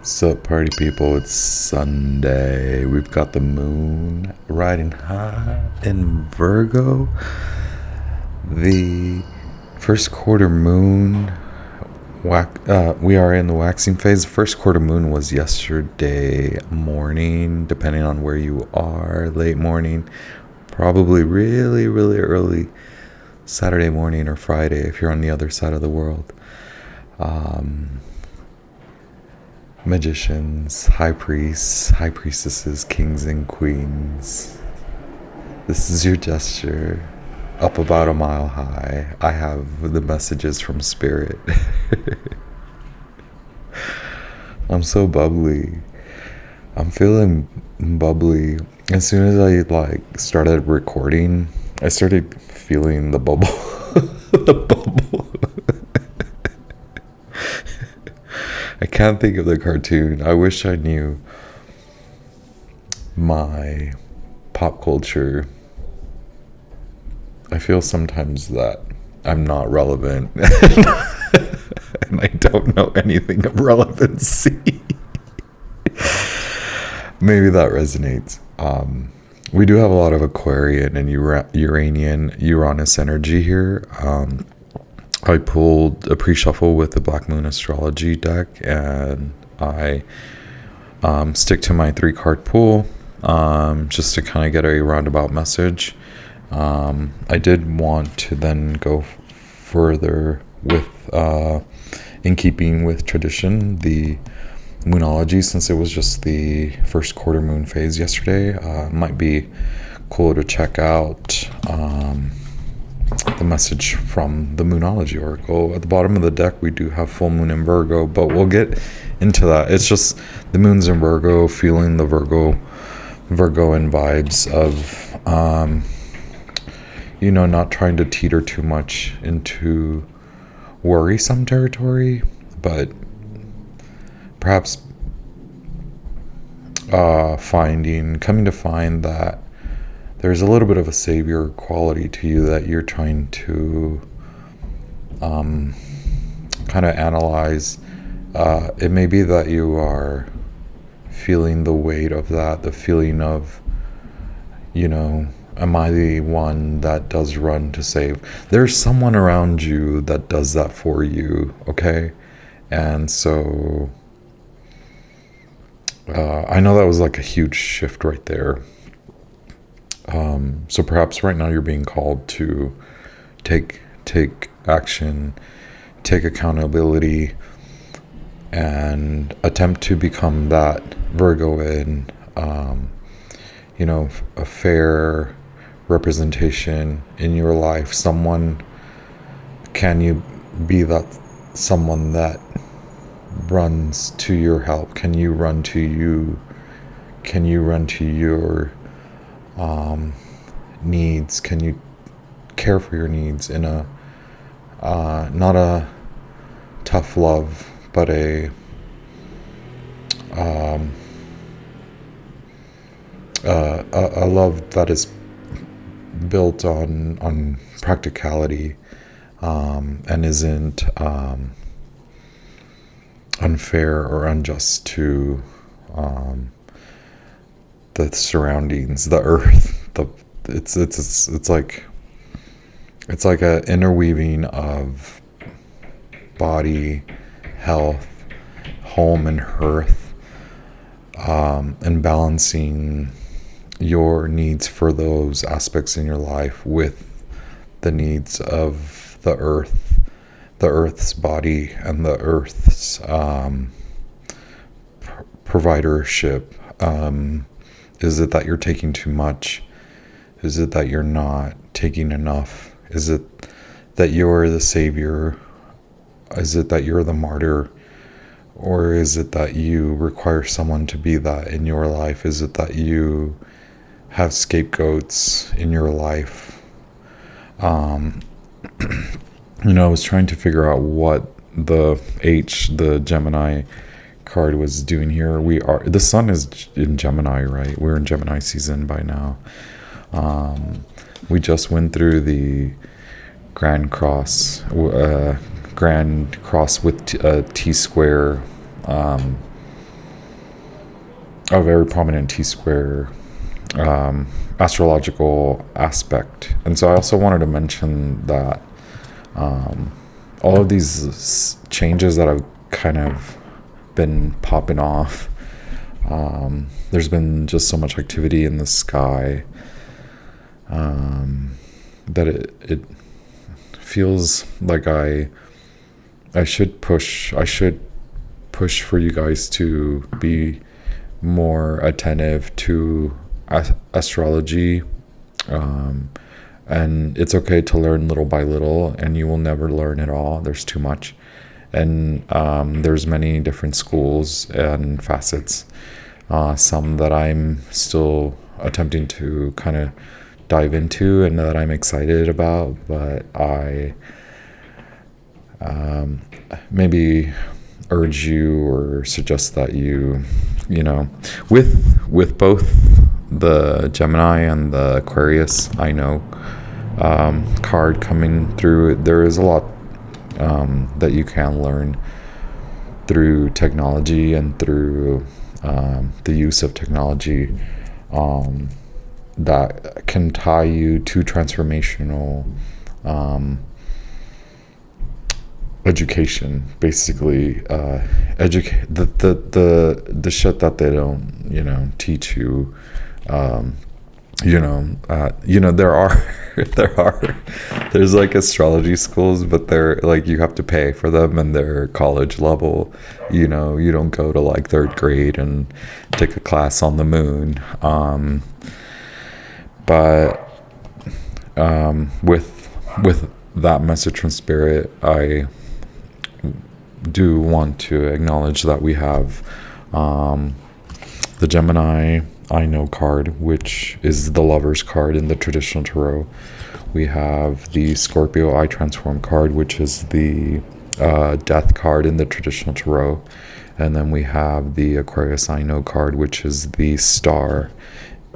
Sup, party people? It's Sunday. We've got the moon riding high in Virgo. The first quarter moon, we are in the waxing phase. The first quarter moon was yesterday morning, depending on where you are. Late morning, probably really, really early Saturday morning or Friday if you're on the other side of the world. Magicians, high priests, high priestesses, kings and queens. This is your gesture. Up about a mile high. I have the messages from spirit. I'm so bubbly. I'm feeling bubbly. As soon as I started recording, I started feeling the bubble. The bubble. I can't think of the cartoon. I wish I knew my pop culture. I feel sometimes that I'm not relevant and I don't know anything of relevancy. Maybe that resonates. We do have a lot of Aquarian and Uranus energy here. I pulled a pre-shuffle with the Black Moon Astrology deck, and I stick to my 3-card pool just to kind of get a roundabout message. I did want to then go further with, in keeping with tradition, the Moonology, since it was just the first quarter moon phase yesterday. Might be cool to check out the message from the Moonology Oracle. At the bottom of the deck, we do have full moon in Virgo, but we'll get into that. It's just the moon's in Virgo, feeling the Virgoan vibes of, not trying to teeter too much into worrisome territory, but perhaps coming to find that there's a little bit of a savior quality to you that you're trying to kind of analyze. It may be that you are feeling the weight of that, the feeling of, am I the one that does run to save? There's someone around you that does that for you, okay? And so I know that was like a huge shift right there. So perhaps right now you're being called to take action, take accountability, and attempt to become that Virgoan, a fair representation in your life. Can you be that someone that runs to your help? Can you run to you? Can you run to your needs? Can you care for your needs in a not a tough love, but a love that is built on practicality and isn't unfair or unjust to the surroundings, the earth. It's like a interweaving of body, health, home, and hearth, and balancing your needs for those aspects in your life with the needs of the earth's body, and the earth's providership. Is it that you're taking too much? Is it that you're not taking enough? Is it that you're the savior? Is it that you're the martyr? Or is it that you require someone to be that in your life? Is it that you have scapegoats in your life? I was trying to figure out what the Gemini card was doing here. The sun is in Gemini, right? We're in Gemini season by now. We just went through the Grand Cross with T square a very prominent T-square astrological aspect. And so I also wanted to mention that all of these changes that have kind of been popping off, there's been just so much activity in the sky, that it feels like I should push for you guys to be more attentive to astrology, and it's okay to learn little by little, and you will never learn it all. There's too much, and there's many different schools and facets, some that I'm still attempting to kind of dive into and that I'm excited about, but I maybe urge you or suggest that you know, with both the Gemini and the Aquarius, I know, card coming through, there is a lot that you can learn through technology and through the use of technology, that can tie you to transformational education, basically. Educate the shit that they don't teach you. There's like astrology schools, but they're like, you have to pay for them, and they're college level. You don't go to like 3rd grade and take a class on the moon. But with that message from Spirit, I do want to acknowledge that we have the Gemini I Know card, which is the Lover's card in the traditional tarot. We have the Scorpio I Transform card, which is the Death card in the traditional tarot. And then we have the Aquarius I Know card, which is the Star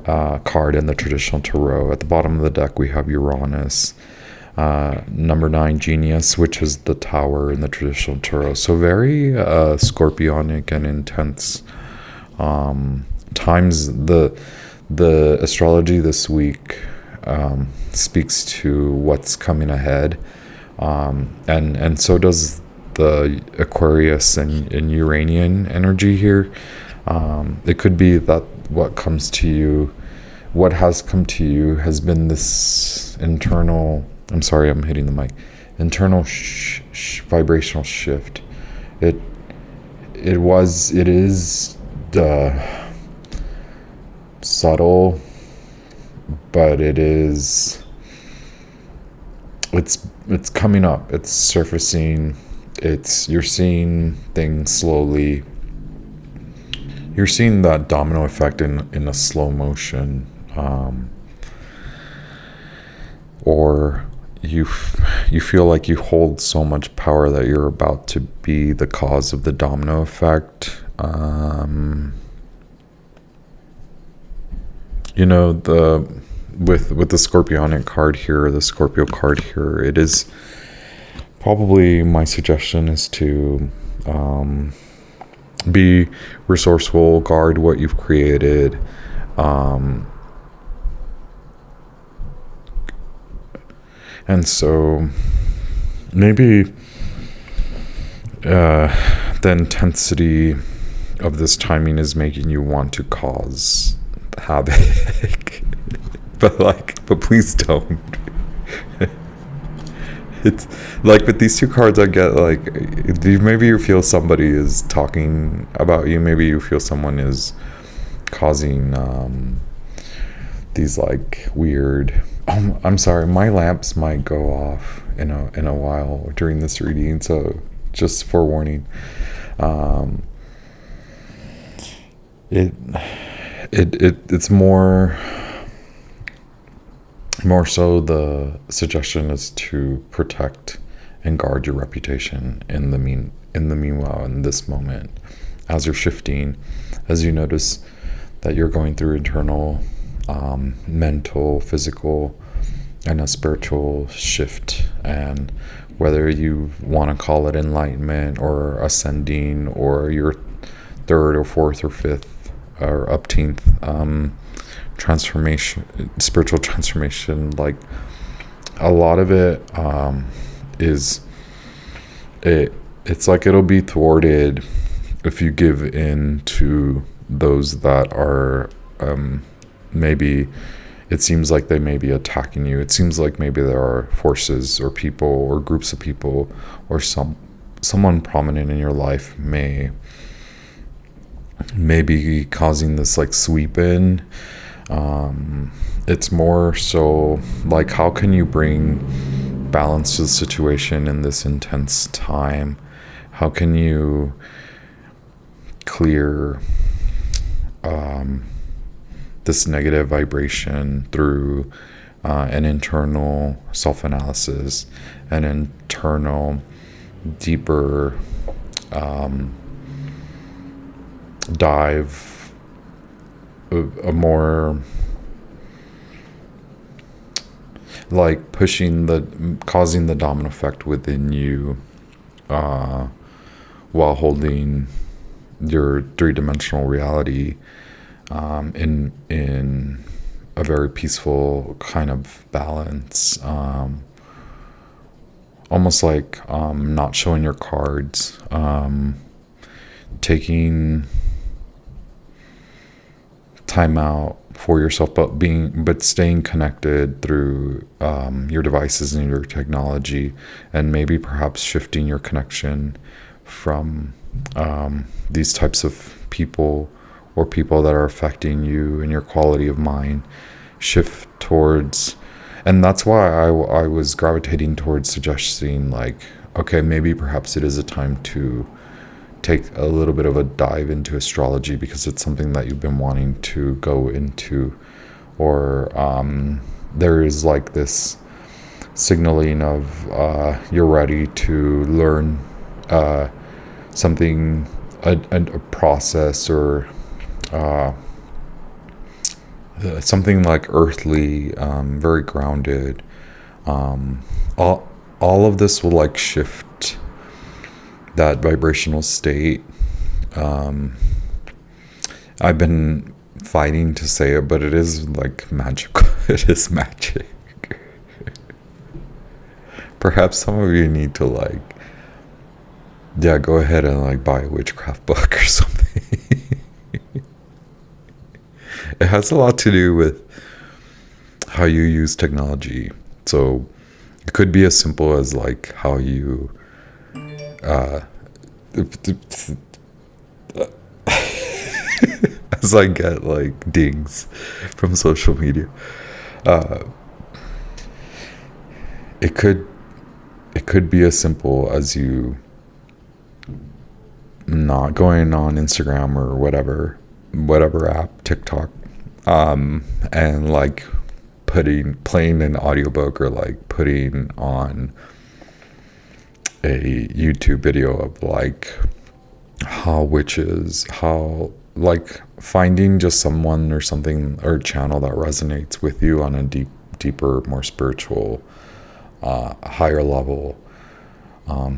card in the traditional tarot. At the bottom of the deck, we have Uranus, number 9 Genius, which is the Tower in the traditional tarot. So very scorpionic and intense times. The astrology this week speaks to what's coming ahead, and so does the Aquarius and Uranian energy here. It could be that what has come to you has been this internal, I'm sorry, I'm hitting the mic, internal vibrational shift. It is subtle, but it's coming up, it's surfacing, you're seeing things slowly. You're seeing that domino effect in a slow motion, or you feel like you hold so much power that you're about to be the cause of the domino effect. With the Scorpionic card here, the Scorpio card here, it is probably, my suggestion is to be resourceful, guard what you've created, and so maybe the intensity of this timing is making you want to cause havoc. but please don't. It's like with these two cards, I get like, maybe you feel somebody is talking about you, maybe you feel someone is causing these like weird, I'm sorry, my lamps might go off in a while during this reading, so just forewarning. It's more so the suggestion is to protect and guard your reputation in the meanwhile, in this moment, as you're shifting, as you notice that you're going through internal, mental, physical, and a spiritual shift. And whether you want to call it enlightenment or ascending, or your 3rd or 4th or 5th or upteenth transformation, spiritual transformation. Like a lot of it it's like it'll be thwarted if you give in to those that are maybe, it seems like they may be attacking you. It seems like maybe there are forces or people or groups of people or someone prominent in your life may be causing this like sweep in. It's more so like, how can you bring balance to the situation in this intense time? How can you clear this negative vibration through an internal self-analysis, an internal deeper dive, a more like causing the domino effect within you, while holding your three-dimensional reality in a very peaceful kind of balance, almost like not showing your cards, taking time out for yourself, but staying connected through your devices and your technology, and maybe perhaps shifting your connection from these types of people or people that are affecting you and your quality of mind. Shift towards, and that's why I was gravitating towards suggesting like, okay, maybe perhaps it is a time to take a little bit of a dive into astrology, because it's something that you've been wanting to go into, or there is like this signaling of you're ready to learn something, a process, or something like earthly, very grounded. All of this will like shift that vibrational state. I've been fighting to say it, but it is like magical. It is magic. Perhaps some of you need to like, yeah, go ahead and like buy a witchcraft book or something. It has a lot to do with how you use technology. So it could be as simple as like how you as I get like dings from social media, it could be as simple as you not going on Instagram or whatever app, TikTok, and like playing an audiobook, or like putting on a YouTube video of like how like finding just someone or something or channel that resonates with you on a deeper, more spiritual, higher level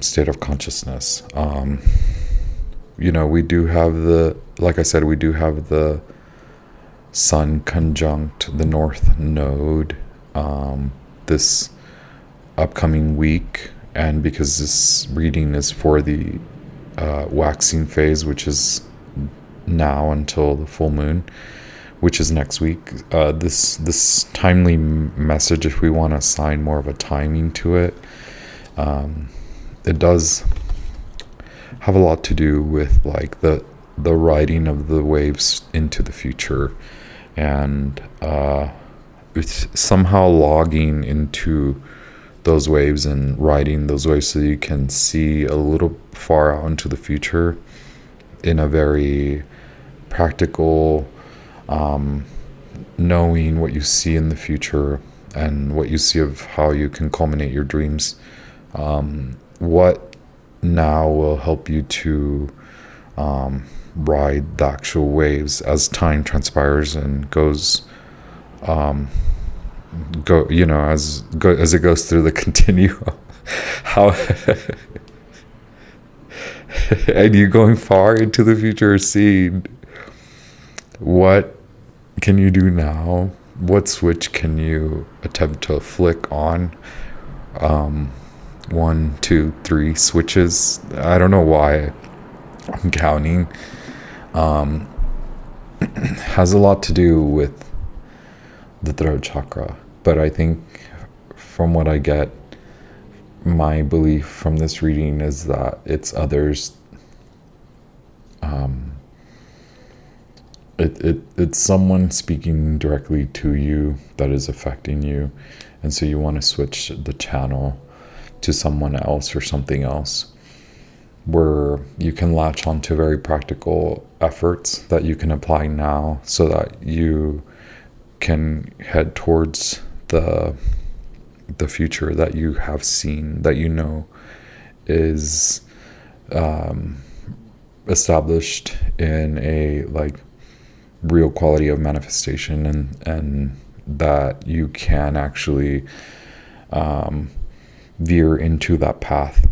state of consciousness. We do have like I said, we do have the Sun conjunct the North Node this upcoming week, and because this reading is for the waxing phase, which is now until the full moon, which is next week, this timely message, if we want to assign more of a timing to it, it does have a lot to do with like the riding of the waves into the future, and it's somehow logging into those waves and riding those waves so you can see a little far out into the future in a very practical, knowing what you see in the future and what you see of how you can culminate your dreams. What now will help you to ride the actual waves as time transpires and goes, as it goes through the continuum. How and you going far into the future, seeing What can you do now? What switch can you attempt to flick on? 1, 2, 3 switches. I don't know why I'm counting. Has a lot to do with the throat chakra, but I think from what I get, my belief from this reading is that it's others. It's someone speaking directly to you that is affecting you, and so you want to switch the channel to someone else or something else, where you can latch on to very practical efforts that you can apply now so that you can head towards the future that you have seen, that you know is established in a like real quality of manifestation, and that you can actually veer into that path.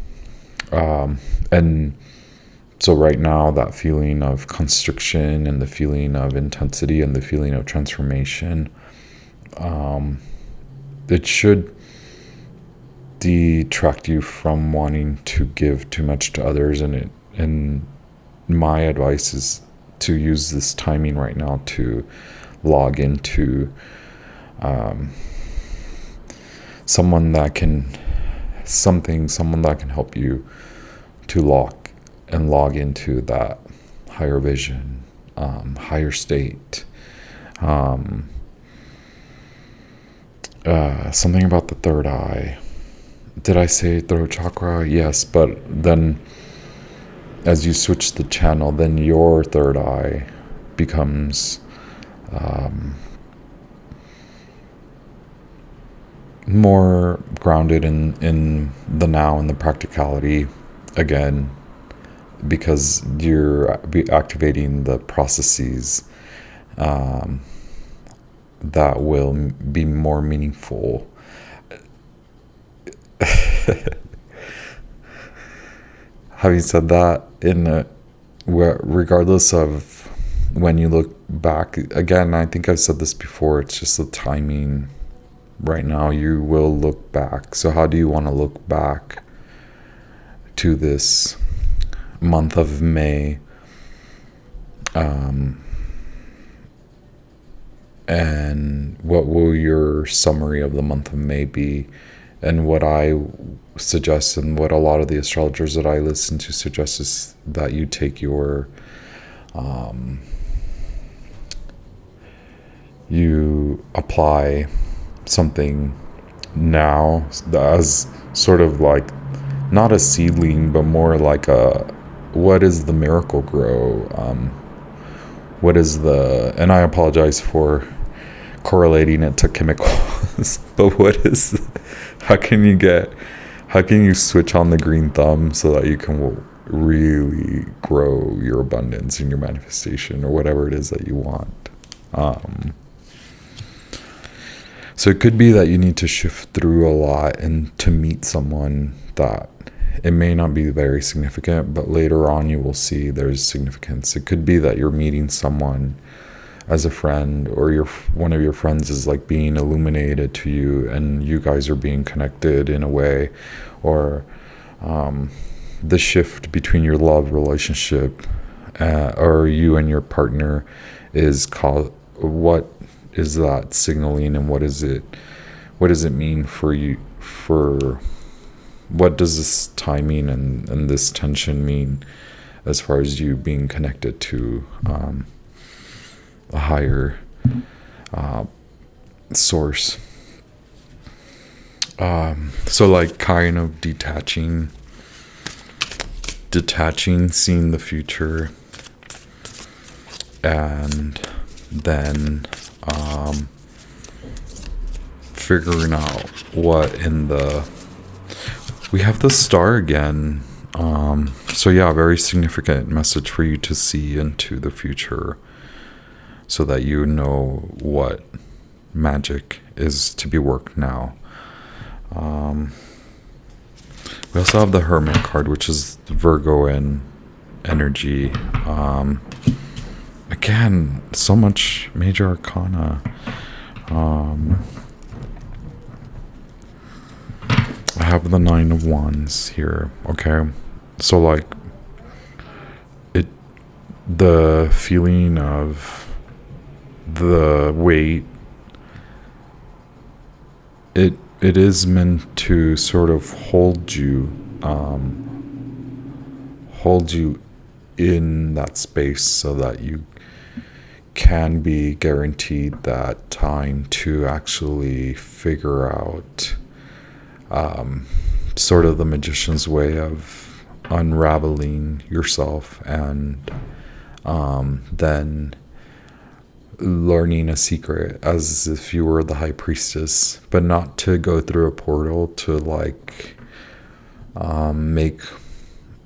And so right now, that feeling of constriction and the feeling of intensity and the feeling of transformation, it should detract you from wanting to give too much to others. And my advice is to use this timing right now to log into someone that can help you to log into that higher vision, higher state. Something about the third eye. Did I say throat chakra? Yes, but then as you switch the channel, then your third eye becomes more grounded in the now and the practicality again, because you're activating the processes that will be more meaningful. Having said that, regardless of when you look back, again, I think I've said this before, it's just the timing. Right now, you will look back. So how do you want to look back to this month of May? And what will your summary of the month of May be? And what I suggest, and what a lot of the astrologers that I listen to suggest, is that you take your you apply something now as sort of like not a seedling, but more like what is the miracle grow? What is and I apologize for correlating it to chemicals, but how can you switch on the green thumb so that you can really grow your abundance and your manifestation, or whatever it is that you want? So it could be that you need to shift through a lot and to meet someone that it may not be very significant, but later on you will see there's significance. It could be that you're meeting someone as a friend, or one of your friends is like being illuminated to you, and you guys are being connected in a way, or the shift between your love relationship or you and your partner is called. What is that signaling, and what does it mean for you? What does this timing and this tension mean as far as you being connected to a higher source? So like kind of detaching, seeing the future, and then figuring out what we have the star again. So yeah, very significant message for you to see into the future, so that you know what magic is to be worked now. We also have the Hermit card, which is Virgo and energy. again, so much major arcana. I have the Nine of Wands here. Okay, so like the feeling of the weight, it is meant to sort of hold you in that space so that you can be guaranteed that time to actually figure out sort of the magician's way of unraveling yourself, and then learning a secret as if you were the high priestess, but not to go through a portal to like make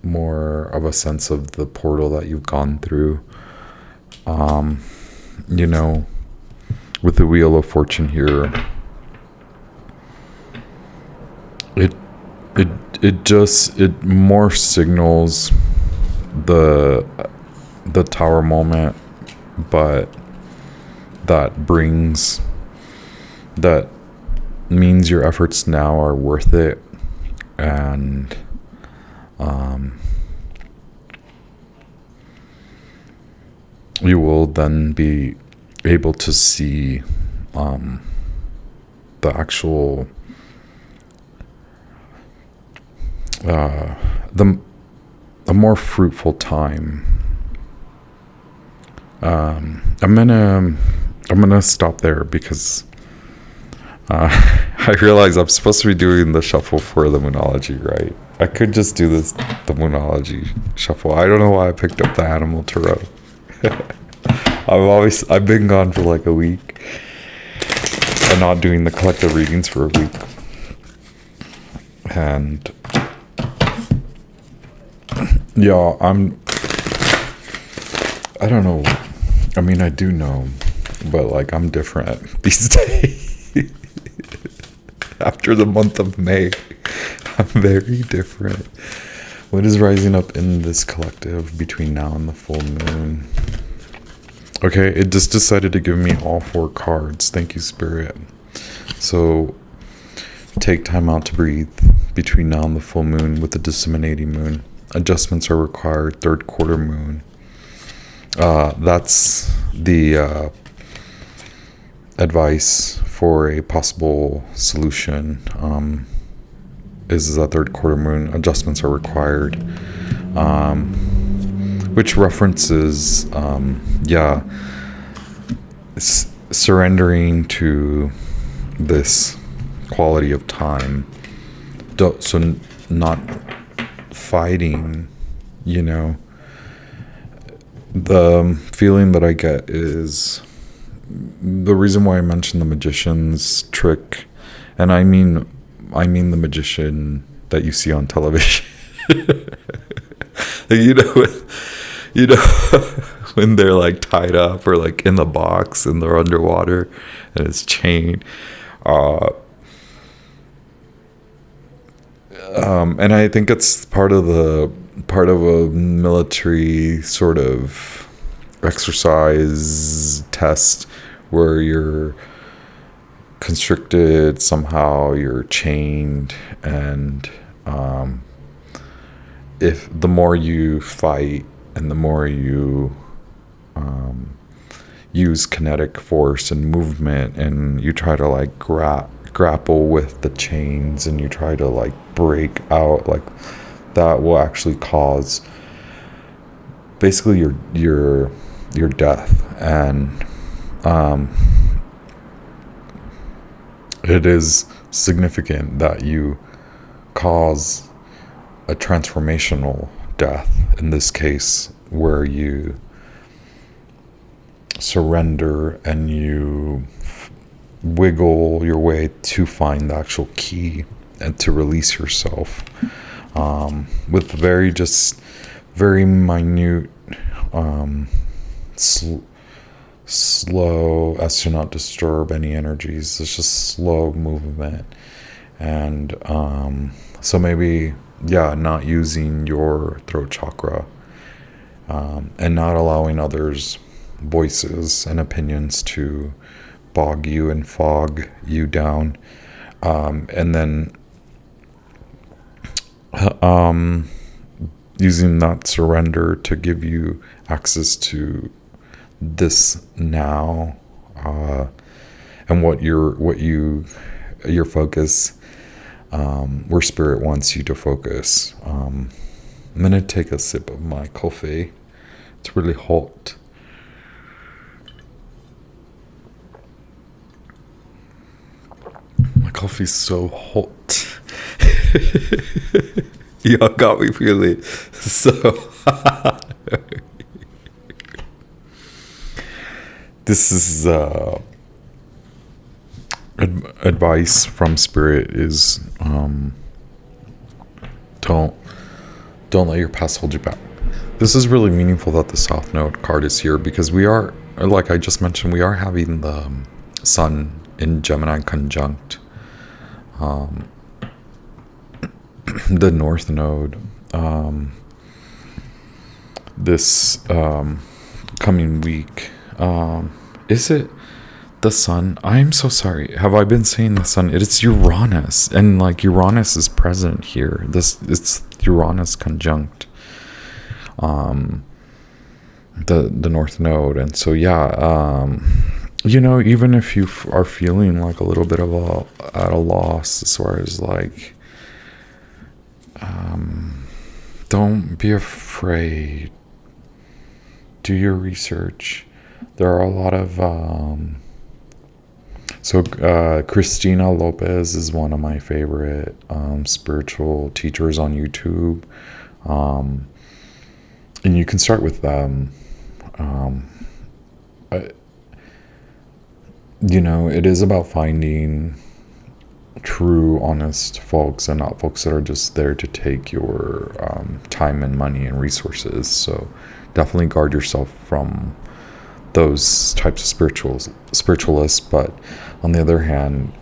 more of a sense of the portal that you've gone through. You know, with the Wheel of Fortune here, it more signals the Tower moment, but that means your efforts now are worth it, and you will then be able to see the actual the more fruitful time. I'm gonna stop there because I realize I'm supposed to be doing the shuffle for the Moonology, right? I could just do the Moonology shuffle. I don't know why I picked up the Animal Tarot. I've been gone for like a week and not doing the collective readings for a week. And yeah, I don't know. I mean, I do know, but like I'm different these days. After the month of May, I'm very different. What is rising up in this collective between now and the full moon? Okay, it just decided to give me all 4 cards. Thank you, Spirit. So take time out to breathe between now and the full moon with the disseminating moon. Adjustments are required. 3rd quarter moon. That's the advice for a possible solution. Is a 3rd quarter moon. Adjustments are required. Which references, surrendering to this quality of time. So not fighting, you know. The feeling that I get is the reason why I mentioned the magician's trick, and I mean the magician that you see on television. you know when they're like tied up or like in the box and they're underwater and it's chained. And I think it's part of a military sort of exercise test where you're constricted somehow, you're chained, and if the more you fight and the more you use kinetic force and movement, and you try to like grapple with the chains and you try to like break out, like that will actually cause basically your death. And it is significant that you cause a transformational death in this case, where you surrender and you wiggle your way to find the actual key and to release yourself, with very minute slow as to not disturb any energies. It's just slow movement. And so maybe not using your throat chakra, and not allowing others voices and opinions to bog you and fog you down. And then using that surrender to give you access to this now, and your focus, where spirit wants you to focus. I'm gonna take a sip of my coffee. It's really hot. My coffee's so hot. Y'all got me feeling so hot. This is advice from spirit is don't let your past hold you back. This is really meaningful that the South Node card is here, because we are, like I just mentioned, we are having the Sun in Gemini conjunct the North Node this coming week. Is it the Sun? I'm so sorry. Have I been saying the Sun? It's Uranus, and like Uranus is present here. It's Uranus conjunct the North Node, and so even if you are feeling like a little bit of at a loss as far as like, don't be afraid. Do your research. There are a lot of Christina Lopez is one of my favorite spiritual teachers on YouTube, and you can start with them. It is about finding true, honest folks, and not folks that are just there to take your time and money and resources. So definitely guard yourself from those types of spiritualists. But on the other hand,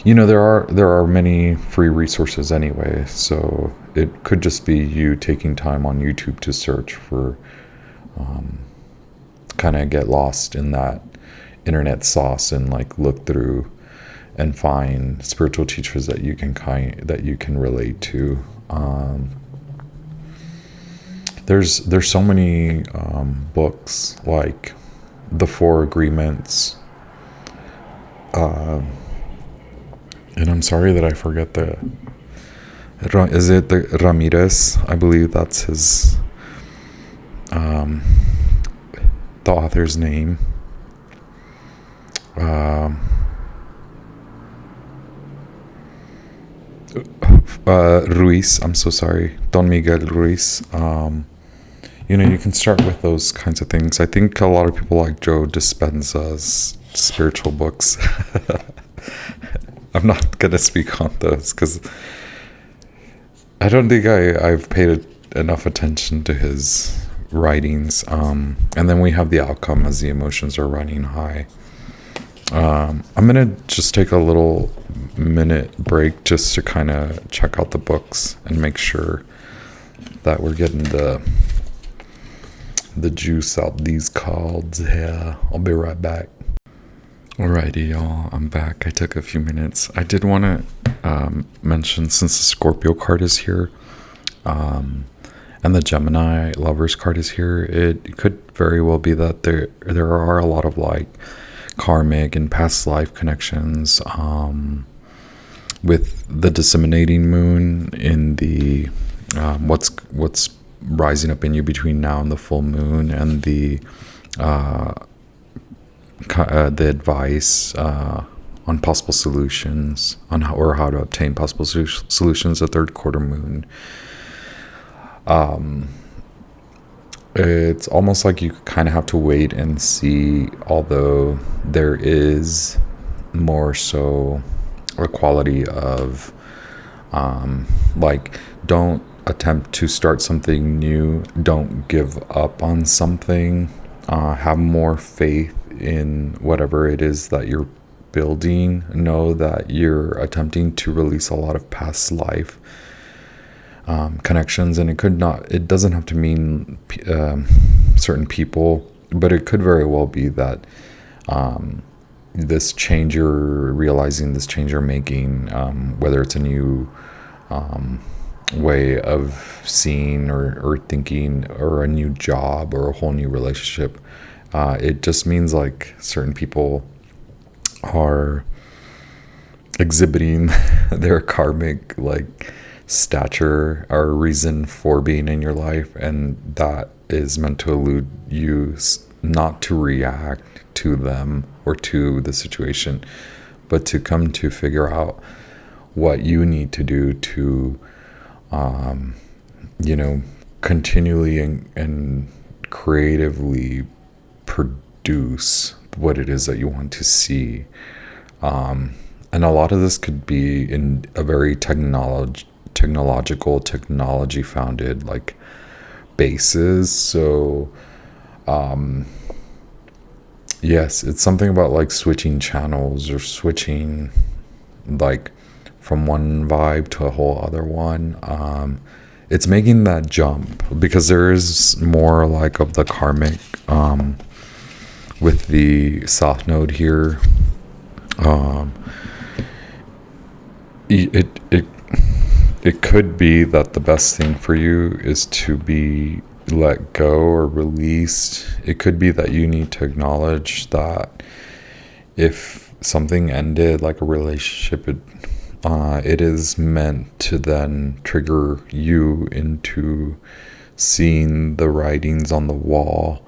there are many free resources anyway. So it could just be you taking time on YouTube to search for, kind of get lost in that internet sauce and like look through and find spiritual teachers that you can relate to. There's so many books like The Four Agreements, and I'm sorry that I forget is it the Ramirez? I believe that's his the author's name. Ruiz, I'm so sorry, Don Miguel Ruiz. You can start with those kinds of things. I think a lot of people like Joe Dispenza's spiritual books. I'm not gonna speak on those because I don't think I've paid enough attention to his writings. And then we have The Outcome as the emotions are running high. I'm gonna just take a little minute break just to kind of check out the books and make sure that we're getting the juice out these cards. Yeah, I'll be right back. Alrighty, y'all, I'm back. I took a few minutes. I did want to mention, since the Scorpio card is here, and the Gemini Lovers card is here, it could very well be that there are a lot of like karmic and past life connections, with the disseminating moon in the what's rising up in you between now and the full moon, and the advice on possible solutions on how to obtain possible solutions. The third quarter moon. It's almost like you kind of have to wait and see, although there is more so a quality of like, don't attempt to start something new, don't give up on something, have more faith in whatever it is that you're building. Know that you're attempting to release a lot of past life connections, and it doesn't have to mean certain people, but it could very well be that this change you're realizing, this change you're making, whether it's a new way of seeing or thinking, or a new job, or a whole new relationship, it just means like certain people are exhibiting their karmic like stature or reason for being in your life, and that is meant to elude you, not to react to them or to the situation, but to come to figure out what you need to do to continually and creatively produce what it is that you want to see. And a lot of this could be in a very technology founded like basis. So yes, it's something about like switching channels, or switching like from one vibe to a whole other one. It's making that jump, because there is more like of the karmic with the South Node here. It could be that the best thing for you is to be let go or released. It could be that you need to acknowledge that if something ended, like a relationship, it is meant to then trigger you into seeing the writings on the wall,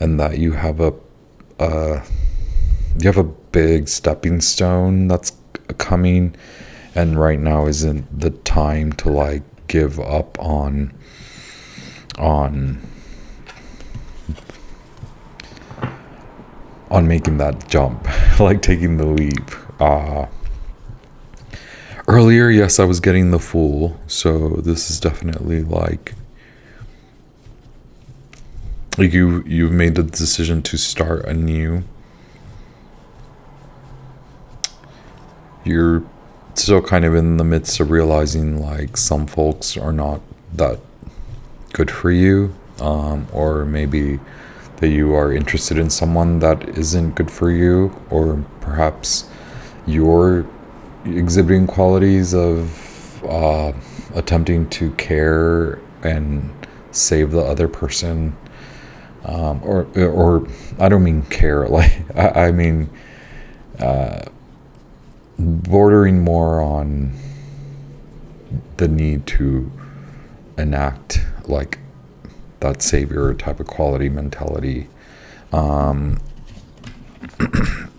and that you have a big stepping stone that's coming, and right now isn't the time to like give up on making that jump, like taking the leap. Earlier, yes, I was getting the Fool, so this is definitely like you've made the decision to start anew. You're still kind of in the midst of realizing like some folks are not that good for you, or maybe that you are interested in someone that isn't good for you, or perhaps you're exhibiting qualities of attempting to care and save the other person, or I don't mean care, like I mean bordering more on the need to enact like that savior type of quality mentality.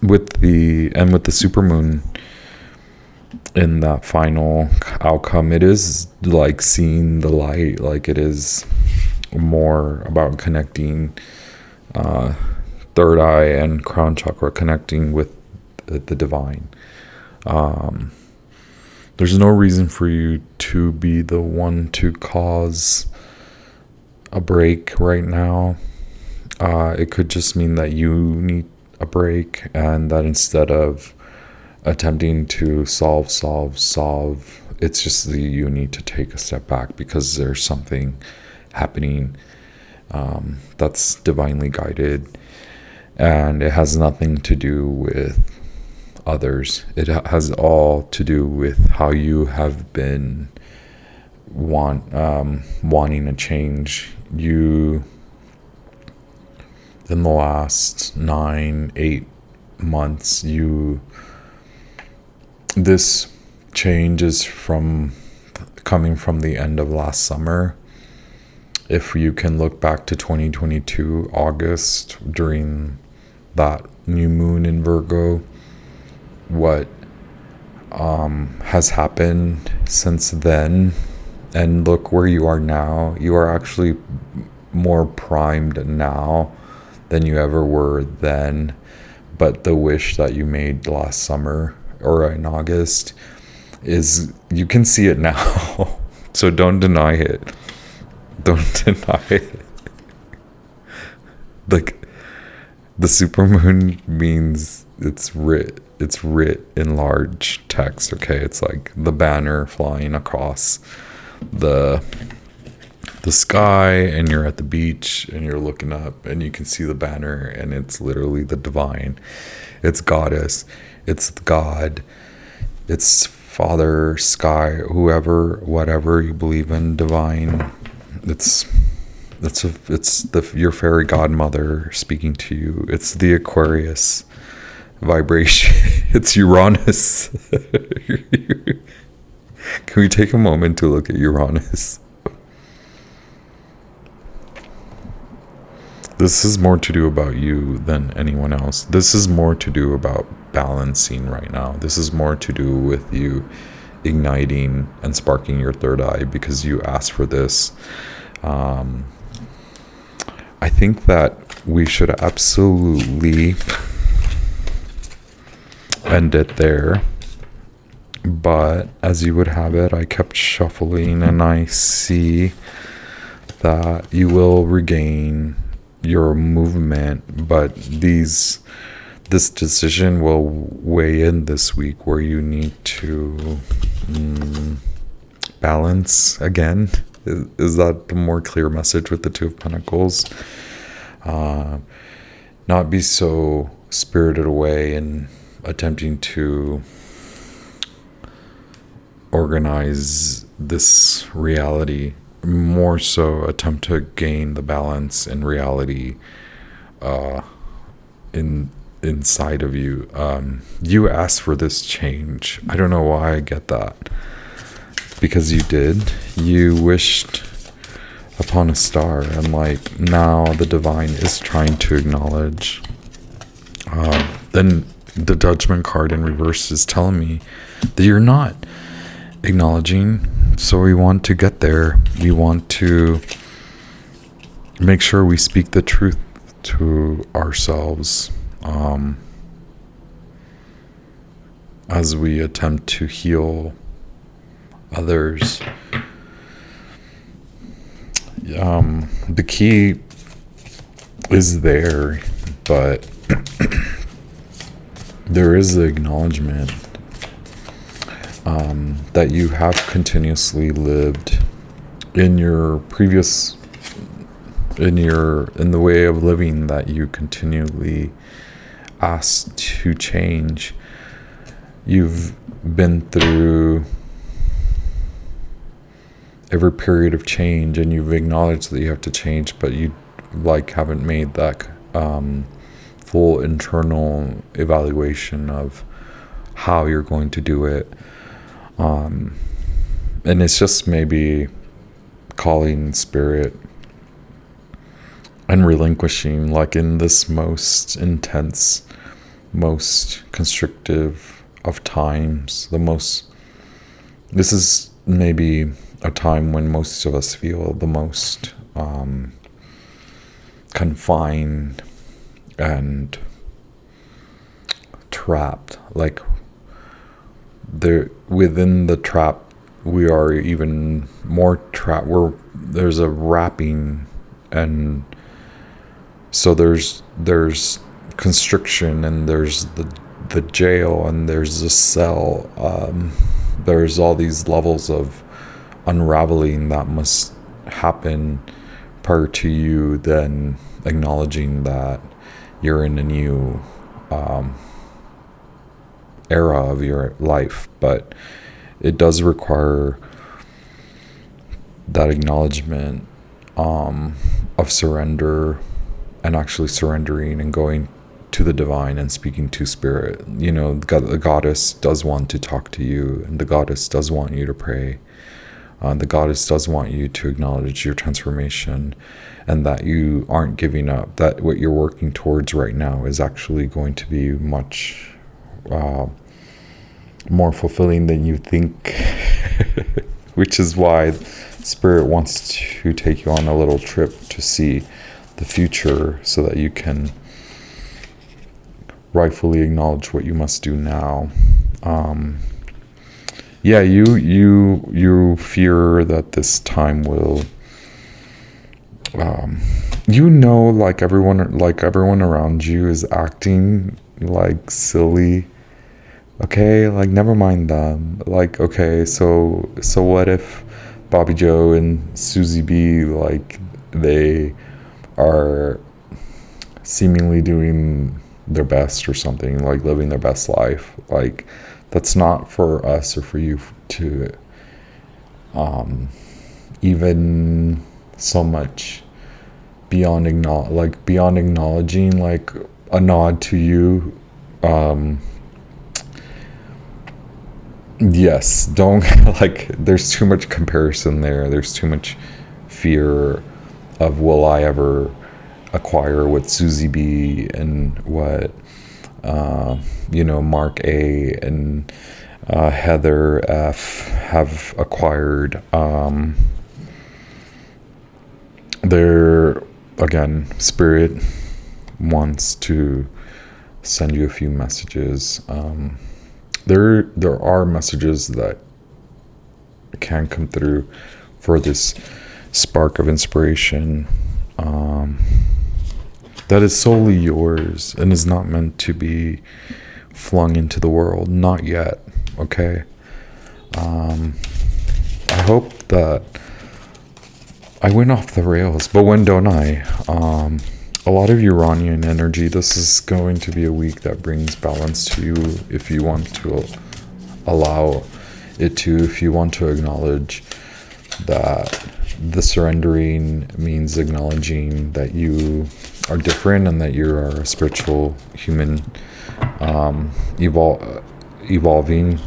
With the supermoon in that final outcome, it is like seeing the light, like it is more about connecting third eye and crown chakra, connecting with the divine. There's no reason for you to be the one to cause a break right now. It could just mean that you need a break, and that instead of attempting to solve, it's just that you need to take a step back, because there's something happening that's divinely guided, and it has nothing to do with others. It has all to do with how you have been wanting a change. You, in the last 9-8 months, this change is coming from the end of last summer. If you can look back to 2022 August, during that new moon in Virgo, what has happened since then, and look where you are now. You are actually more primed now than you ever were then, but the wish that you made last summer or in August is, you can see it now. So don't deny it. Like, the supermoon means it's writ in large text. Okay, it's like the banner flying across the the sky, and you're at the beach and you're looking up and you can see the banner, and it's literally the divine. It's goddess, it's God, it's Father, sky, whoever, whatever you believe in, divine. It's your fairy godmother speaking to you. It's the Aquarius vibration. It's Uranus. Can we take a moment to look at Uranus? This is more to do about you than anyone else. This is more to do about balancing right now. This is more to do with you igniting and sparking your third eye because you asked for this. I think that we should absolutely end it there. But as you would have it, I kept shuffling and I see that you will regain your movement, but this decision will weigh in this week where you need to balance again. Is that the more clear message with the Two of Pentacles? Not be so spirited away in attempting to organize this reality, more so attempt to gain the balance in reality inside of you. You asked for this change. I don't know why I get that, because you did. You wished upon a star, and like now the divine is trying to acknowledge. Then the Judgment card in reverse is telling me that you're not acknowledging. So we want to get there. We want to make sure we speak the truth to ourselves as we attempt to heal others. The key is there, but there is the acknowledgement that you have continuously lived in your previous, in the way of living that you continually asked to change. You've been through every period of change, and you've acknowledged that you have to change, but you haven't made that full internal evaluation of how you're going to do it. And it's just maybe calling spirit and relinquishing, like in this most intense, most constrictive of times, this is maybe a time when most of us feel the most confined and trapped. Like within the trap, we are even more trapped. There's a wrapping, and so there's constriction, and there's the jail, and there's the cell. There's all these levels of unraveling that must happen prior to you then acknowledging that you're in a new era of your life. But it does require that acknowledgement of surrender, and actually surrendering and going to the divine and speaking to spirit. You know, the goddess does want to talk to you, and the goddess does want you to pray. The goddess does want you to acknowledge your transformation, and that you aren't giving up, that what you're working towards right now is actually going to be much more fulfilling than you think. Which is why spirit wants to take you on a little trip to see the future, so that you can rightfully acknowledge what you must do now. You fear that this time will like everyone around you is acting like silly. Okay, like never mind them. Like, okay, so what if Bobby Joe and Susie B, like, they are seemingly doing their best or something, like living their best life. Like, that's not for us or for you to even so much beyond acknowledging, like, a nod to you. Yes, don't like, there's too much comparison there. There's too much fear of, will I ever acquire what Susie B and what Mark A and Heather F have acquired. They're, again, Spirit wants to send you a few messages. There are messages that can come through for this spark of inspiration that is solely yours and is not meant to be flung into the world. Not yet, okay? I hope that I went off the rails, but when don't I? A lot of Uranian energy. This is going to be a week that brings balance to you if you want to allow it to, if you want to acknowledge that the surrendering means acknowledging that you are different and that you are a spiritual human evolving,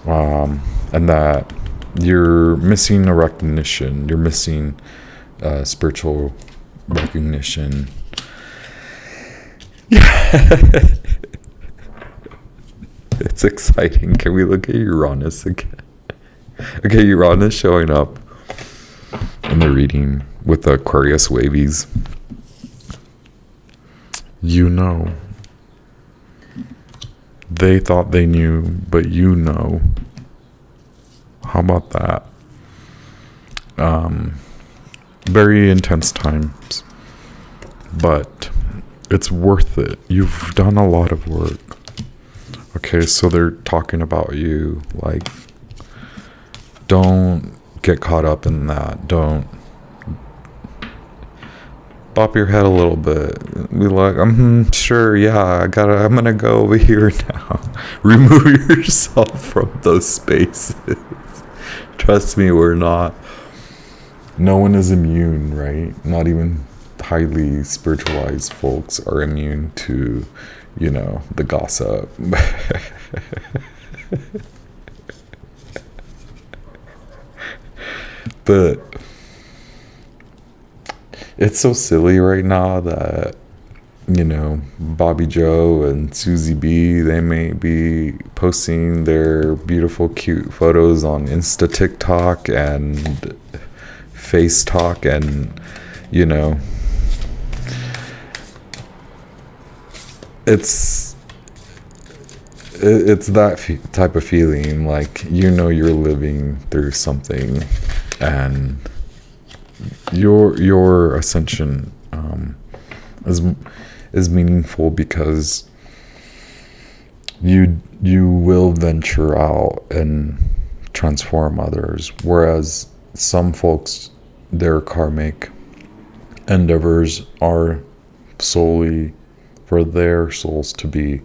and that you're missing a recognition, you're missing spiritual recognition. Yeah. It's exciting. Can we look at Uranus again? Okay, Uranus showing up in the reading with the Aquarius wavies. You know. They thought they knew, but you know. How about that? Very intense times, but it's worth it. You've done a lot of work. Okay, so they're talking about you. Like, don't get caught up in that. Don't bop your head a little bit. Be like, sure, yeah, I'm gonna go over here now. Remove yourself from those spaces. Trust me, no one is immune, right? Not even highly spiritualized folks are immune to, the gossip. But it's so silly right now that, Bobby Joe and Susie B, they may be posting their beautiful, cute photos on Insta TikTok and Face Talk, and it's that type of feeling, like, you're living through something, and your ascension is meaningful because you will venture out and transform others, whereas some folks, their karmic endeavors are solely for their souls to be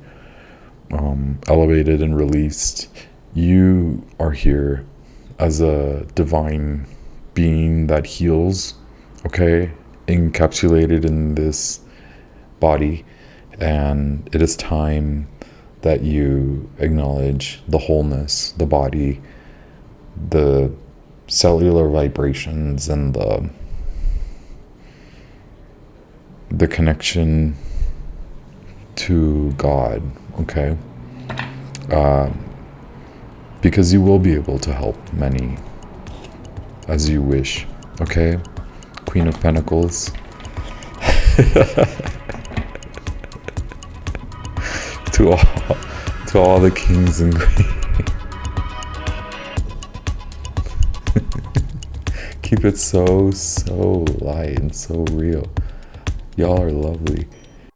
elevated and released. You are here as a divine being that heals, okay, encapsulated in this body, and it is time that you acknowledge the wholeness, the body, the cellular vibrations, and the connection to God, okay? Because you will be able to help many as you wish, okay? Queen of Pentacles. to all the kings and queens. Keep it so light and so real. Y'all are lovely.